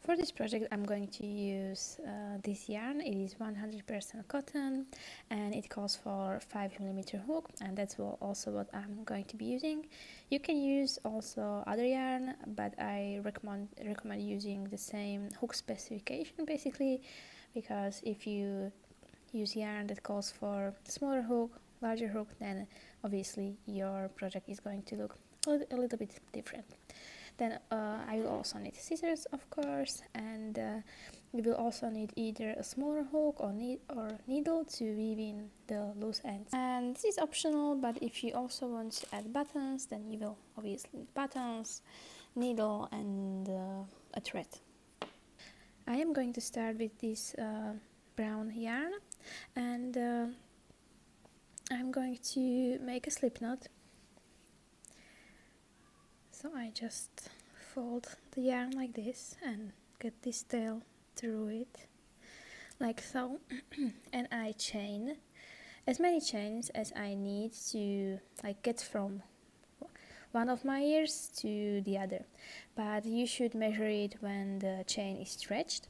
For this project I'm going to use this yarn. It is 100% cotton and it calls for 5mm hook, and that's also what I'm going to be using. You can use also other yarn, but I recommend using the same hook specification basically, because if you use yarn that calls for smaller hook, larger hook, then obviously your project is going to look a little bit different. Then I will also need scissors, of course, and you will also need either a smaller hook or needle to weave in the loose ends. And this is optional, but if you also want to add buttons, then you will obviously need buttons, needle, and a thread. I am going to start with this brown yarn, and I'm going to make a slip knot. So I just fold the yarn like this and get this tail through it, like so, and I chain as many chains as I need to get from one of my ears to the other, but you should measure it when the chain is stretched,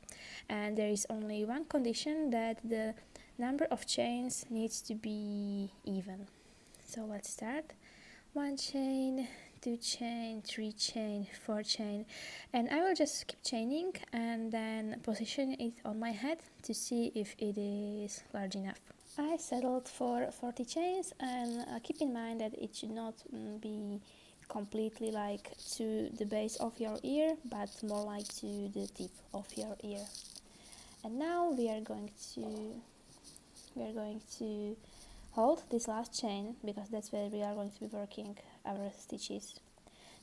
and there is only one condition, that the number of chains needs to be even. So let's start. 1 chain, 2 chain, 3 chain, 4 chain, and I will just keep chaining and then position it on my head to see if it is large enough. I settled for 40 chains, and keep in mind that it should not be completely to the base of your ear, but more like to the tip of your ear. And now we are going to hold this last chain, because that's where we are going to be working our stitches.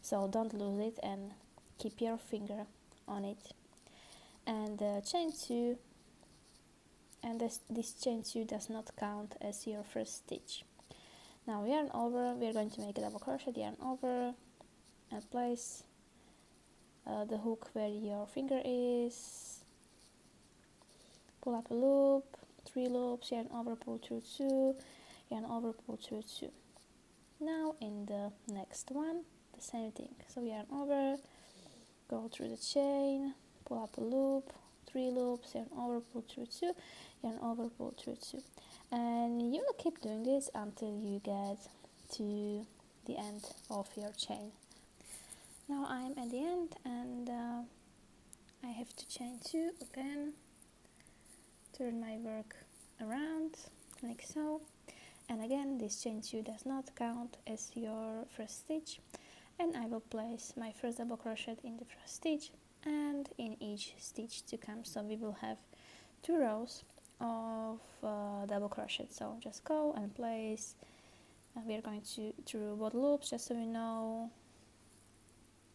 So don't lose it and keep your finger on it. And chain 2, and this chain 2 does not count as your first stitch. Now yarn over, we are going to make a double crochet, yarn over, and place the hook where your finger is, pull up a loop, 3 loops, yarn over, pull through 2, yarn over, pull through 2. Now in the next one, the same thing. So yarn over, go through the chain, pull up a loop, 3 loops, yarn over, pull through 2, yarn over, pull through 2. And you will keep doing this until you get to the end of your chain. Now I am at the end, and I have to chain 2 again, turn my work around like so, and again this chain 2 does not count as your first stitch, and I will place my first double crochet in the first stitch and in each stitch to come. So we will have 2 rows of double crochet. So just go and place, we are going to through both loops, just so you know,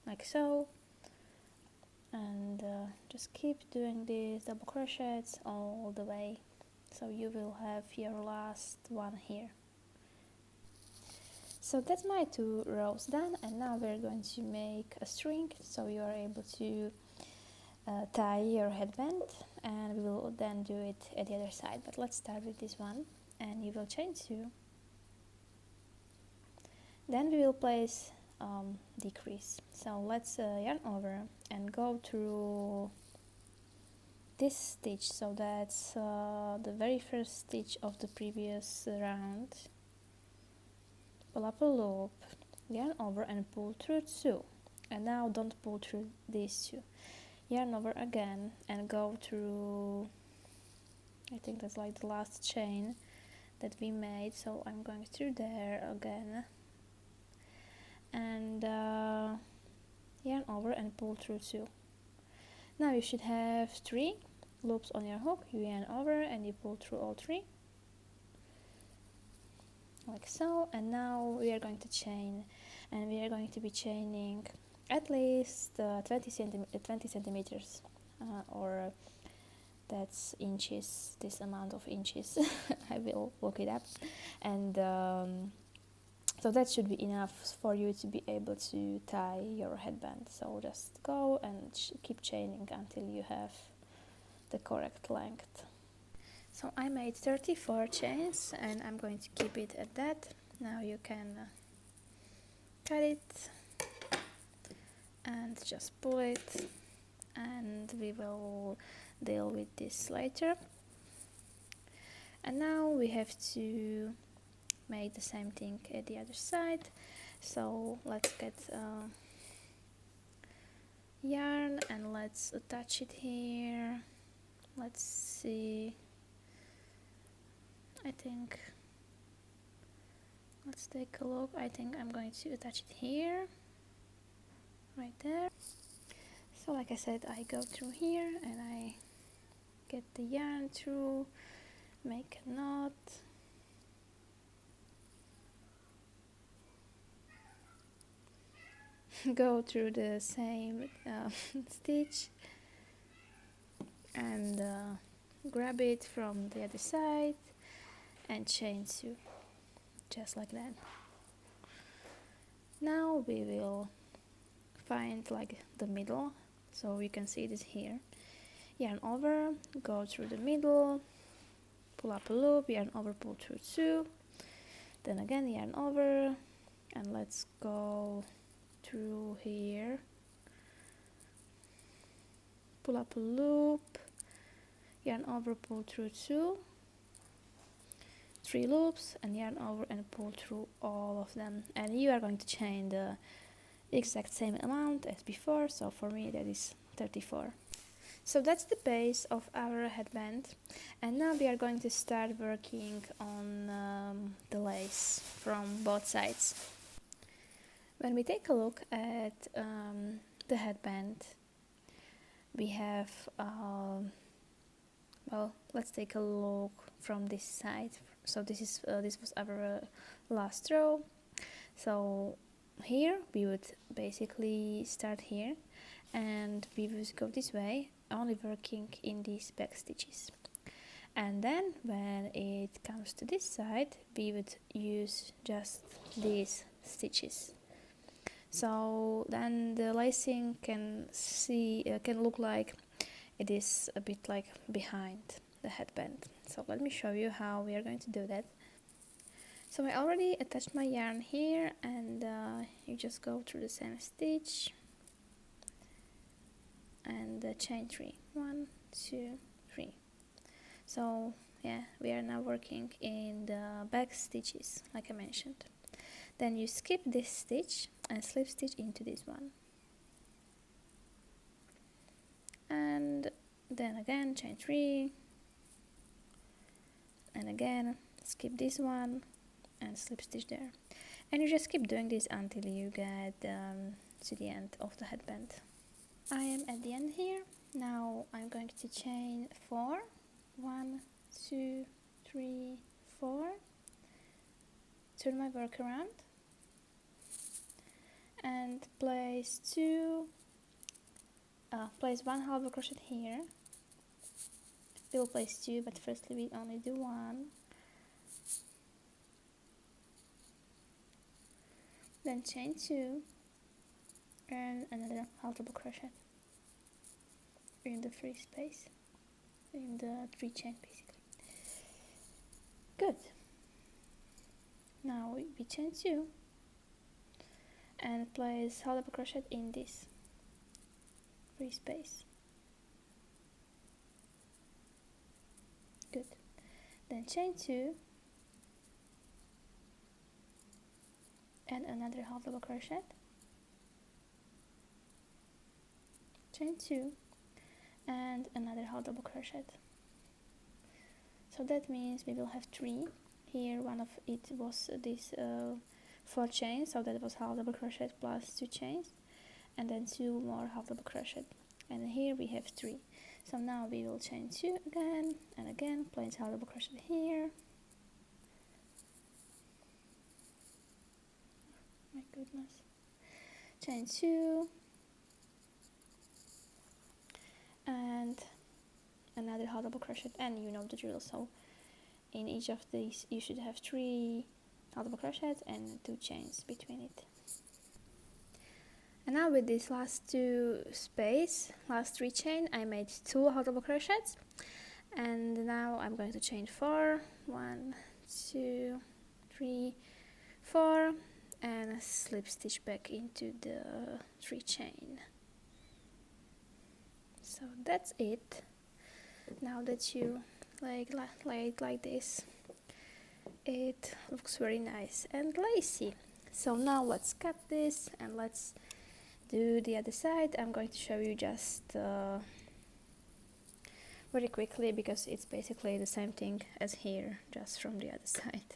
like so, and just keep doing these double crochets all the way, so you will have your last one here. So that's my 2 rows done, and now we're going to make a string, so you are able to tie your headband, and we will then do it at the other side. But let's start with this one, and you will chain 2, then we will place decrease. So let's yarn over and go through this stitch, so that's the very first stitch of the previous round, pull up a loop, yarn over and pull through 2, and now don't pull through these 2, yarn over again and go through, I think that's like the last chain that we made, so I'm going through there again, and yarn over and pull through 2. Now you should have 3 loops on your hook, you yarn over and you pull through all 3, like so. And now we are going to chain, and we are going to be chaining at least 20 centimeters, or that's inches, this amount of inches. I will look it up, and so that should be enough for you to be able to tie your headband. So just go and keep chaining until you have the correct length. So I made 34 chains, and I'm going to keep it at that. Now you can cut it and just pull it, and we will deal with this later. And now we have to make the same thing at the other side. So let's get yarn and let's attach it here. Let's see, I think, let's take a look. I think I'm going to attach it here, right there. So like I said, I go through here and I get the yarn through, make a knot, go through the same stitch and grab it from the other side and chain 2, just like that. Now we will find like the middle, so you can see this here. Yarn over, go through the middle, pull up a loop, yarn over, pull through 2, then again yarn over, and let's go through here, pull up a loop, yarn over, pull through 2, 3 loops, and yarn over and pull through all of them. And you are going to chain the exact same amount as before, so for me that is 34. So that's the base of our headband, and now we are going to start working on the lace from both sides. When we take a look at the headband, we have, well, let's take a look from this side. So this was our last row. So here we would basically start here, and we would go this way, only working in these back stitches. And then when it comes to this side, we would use just these stitches. So then the lacing can look like it is a bit like behind the headband. So let me show you how we are going to do that. So I already attached my yarn here, and you just go through the same stitch and chain 3. 1, 2, 3. So yeah, we are now working in the back stitches like I mentioned. Then you skip this stitch and slip stitch into this one, and then again chain 3, and again skip this one and slip stitch there, and you just keep doing this until you get to the end of the headband. I am at the end here. Now I'm going to chain 4, 1, 2, 3, 4, turn my work around and place 1 half double crochet here. We will place 2, but firstly we only do 1. Then chain 2 and another half double crochet in the free space, in the 3 chain basically. Good. Now we chain 2 and place half double crochet in this free space. Good. Then chain 2 and another half double crochet, chain 2 and another half double crochet. So that means we will have 3 here. One of it was this 4 chains, so that was half double crochet plus 2 chains, and then 2 more half double crochet, and here we have 3. So now we will chain 2 again and again, place half double crochet here. My goodness. Chain 2 and another half double crochet, and you know the drill. So in each of these you should have 3 half double crochets and 2 chains between it. And now with this last 3 chain, I made 2 half double crochets, and now I'm going to chain 4, 1, 2, 3, 4, and slip stitch back into the 3 chain. So that's it. Now that you lay it like this, it looks very nice and lacy. So now let's cut this and let's do the other side. I'm going to show you just very quickly because it's basically the same thing as here, just from the other side.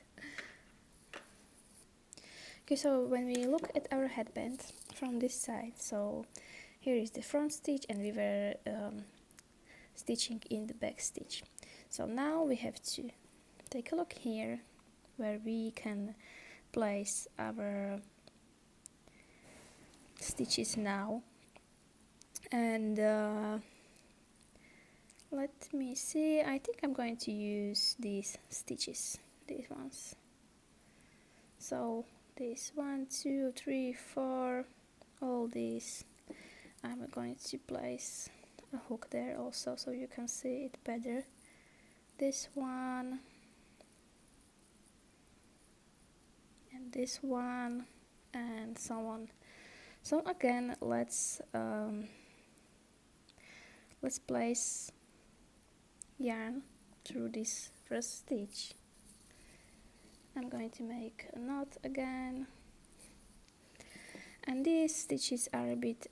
Okay, so when we look at our headband from this side, so here is the front stitch and we were stitching in the back stitch. So now we have to take a look here where we can place our stitches now, and let me see, I think I'm going to use these stitches, these ones. So this 1, 2, 3, 4, all these, I'm going to place a hook there also so you can see it better. This one and this one and so on. So again, let's place yarn through this first stitch. I'm going to make a knot again, and these stitches are a bit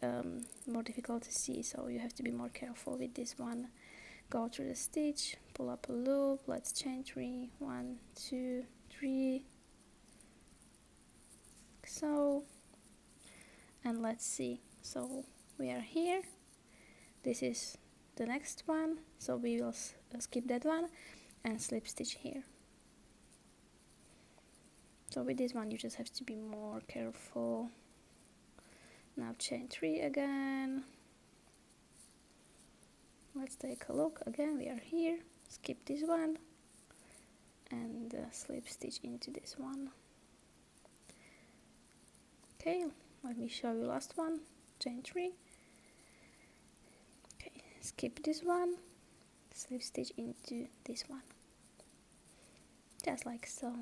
more difficult to see, so you have to be more careful with this one. Go through the stitch, pull up a loop, let's chain 3, 1, 2, 3, so, and let's see, so we are here, this is the next one, so we will skip that one and slip stitch here. So with this one you just have to be more careful. Now chain 3 again, let's take a look again, we are here, skip this one and slip stitch into this one. Okay, let me show you last one, chain 3, okay, skip this one, slip stitch into this one, just like so.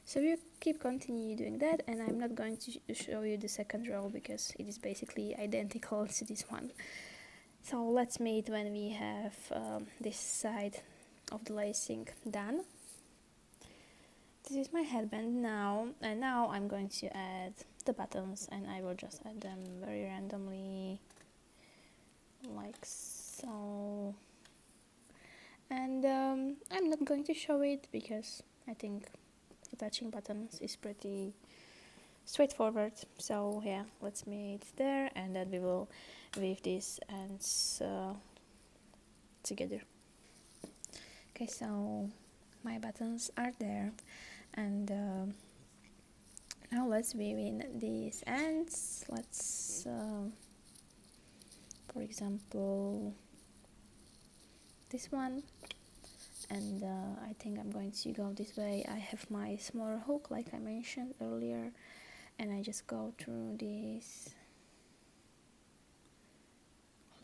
So you keep continue doing that, and I'm not going to show you the second row because it is basically identical to this one. So let's meet when we have this side of the lacing done. This is my headband now, and now I'm going to add the buttons, and I will just add them very randomly like so. And I'm not going to show it because I think attaching buttons is pretty straightforward. So yeah, let's meet there, and then we will weave these ends together. Okay, so my buttons are there, and now let's weave in these ends. Let's for example this one, and I think I'm going to go this way. I have my smaller hook like I mentioned earlier, and I just go through these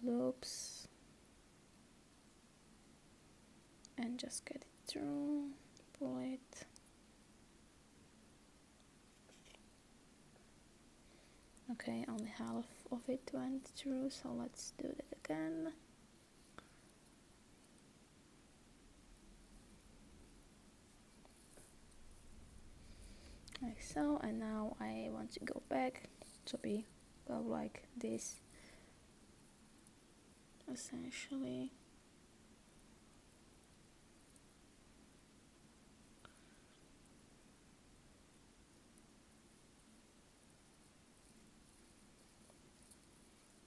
loops and just get it through, pull it. Okay, only half of it went through, so let's do that again. Like so, and now I want to go back, so we go like this essentially.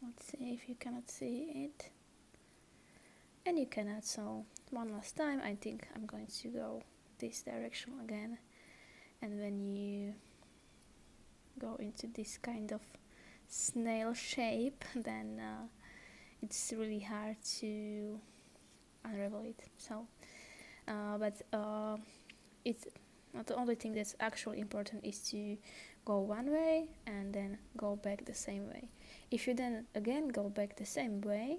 Let's see if you cannot see it, and you cannot, so one last time. I think I'm going to go this direction again, and when you go into this kind of snail shape, then it's really hard to unravel it. So it's not the only thing that's actually important is to go one way and then go back the same way. If you then again go back the same way,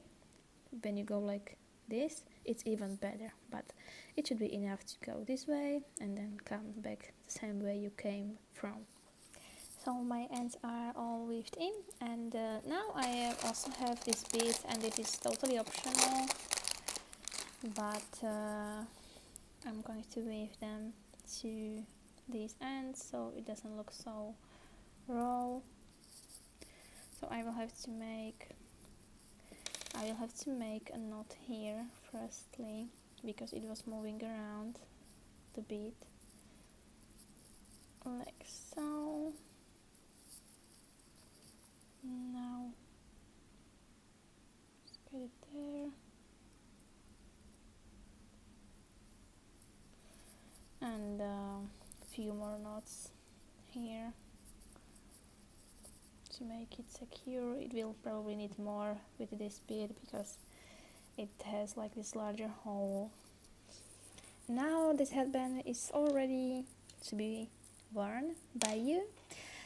when you go like this, it's even better, but it should be enough to go this way and then come back the same way you came from. So my ends are all weaved in, and now I also have this bead, and it is totally optional, but I'm going to weave them to these ends so it doesn't look so raw. So I will have to make a knot here firstly, because it was moving around the bead like so. Now let's get it there, and a few more knots here to make it secure. It will probably need more with this bead because it has like this larger hole. Now this headband is all ready to be worn by you.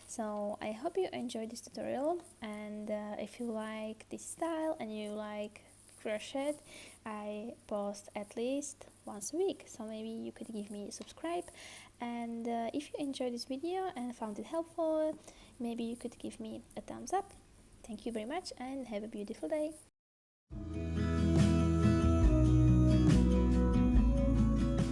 So I hope you enjoyed this tutorial, and if you like this style and you like crochet, I post at least once a week, so maybe you could give me a subscribe. And if you enjoyed this video and found it helpful, maybe you could give me a thumbs up. Thank you very much and have a beautiful day.